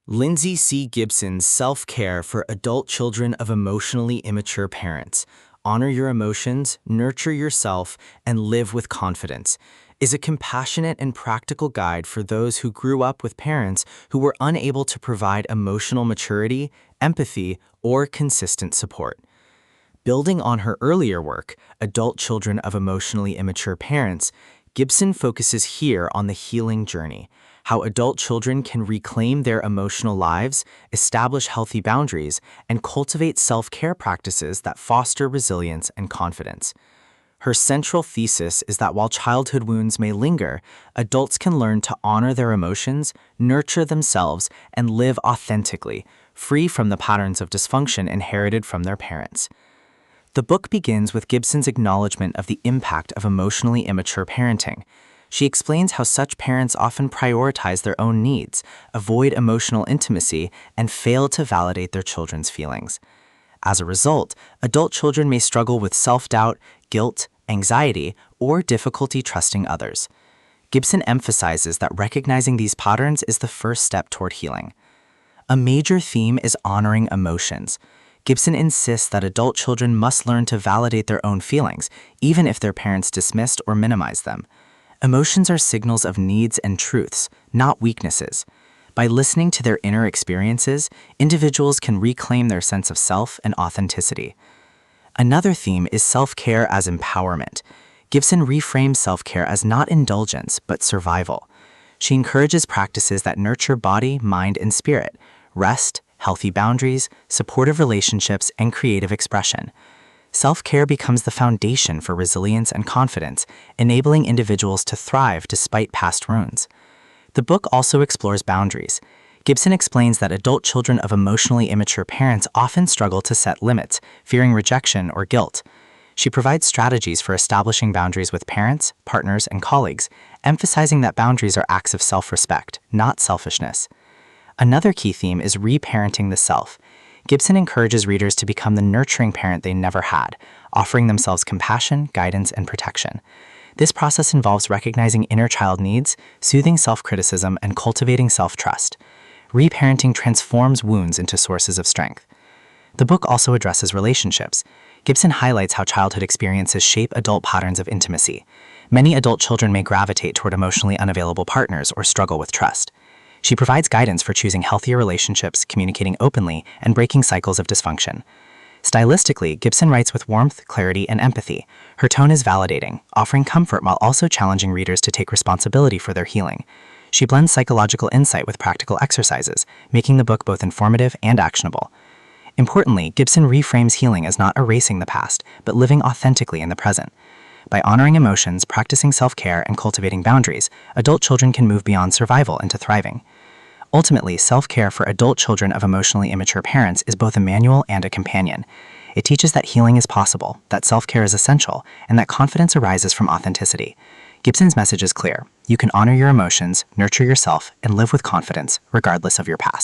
Lindsay C. Gibson's Self-Care for Adult Children of Emotionally Immature Parents, Honor Your Emotions, Nurture Yourself, and Live with Confidence, is a compassionate and practical guide for those who grew up with parents who were unable to provide emotional maturity, empathy, or consistent support. Building on her earlier work, Adult Children of Emotionally Immature Parents, Gibson focuses here on the healing journey, how adult children can reclaim their emotional lives, establish healthy boundaries, and cultivate self-care practices that foster resilience and confidence. Her central thesis is that while childhood wounds may linger, adults can learn to honor their emotions, nurture themselves, and live authentically, free from the patterns of dysfunction inherited from their parents. The book begins with Gibson's acknowledgement of the impact of emotionally immature parenting. She explains how such parents often prioritize their own needs, avoid emotional intimacy, and fail to validate their children's feelings. As a result, adult children may struggle with self-doubt, guilt, anxiety, or difficulty trusting others. Gibson emphasizes that recognizing these patterns is the first step toward healing. A major theme is honoring emotions. Gibson insists that adult children must learn to validate their own feelings, even if their parents dismissed or minimized them. Emotions are signals of needs and truths, not weaknesses. By listening to their inner experiences, individuals can reclaim their sense of self and authenticity. Another theme is self-care as empowerment. Gibson reframes self-care as not indulgence, but survival. She encourages practices that nurture body, mind, and spirit, rest, healthy boundaries, supportive relationships, and creative expression. Self-care becomes the foundation for resilience and confidence, enabling individuals to thrive despite past wounds. The book also explores boundaries. Gibson explains that adult children of emotionally immature parents often struggle to set limits, fearing rejection or guilt. She provides strategies for establishing boundaries with parents, partners, and colleagues, emphasizing that boundaries are acts of self-respect, not selfishness. Another key theme is reparenting the self. Gibson encourages readers to become the nurturing parent they never had, offering themselves compassion, guidance, and protection. This process involves recognizing inner child needs, soothing self-criticism, and cultivating self-trust. Reparenting transforms wounds into sources of strength. The book also addresses relationships. Gibson highlights how childhood experiences shape adult patterns of intimacy. Many adult children may gravitate toward emotionally unavailable partners or struggle with trust. She provides guidance for choosing healthier relationships, communicating openly, and breaking cycles of dysfunction. Stylistically, Gibson writes with warmth, clarity, and empathy. Her tone is validating, offering comfort while also challenging readers to take responsibility for their healing. She blends psychological insight with practical exercises, making the book both informative and actionable. Importantly, Gibson reframes healing as not erasing the past, but living authentically in the present. By honoring emotions, practicing self-care, and cultivating boundaries, adult children can move beyond survival into thriving. Ultimately, self-care for adult children of emotionally immature parents is both a manual and a companion. It teaches that healing is possible, that self-care is essential, and that confidence arises from authenticity. Gibson's message is clear. You can honor your emotions, nurture yourself, and live with confidence, regardless of your past.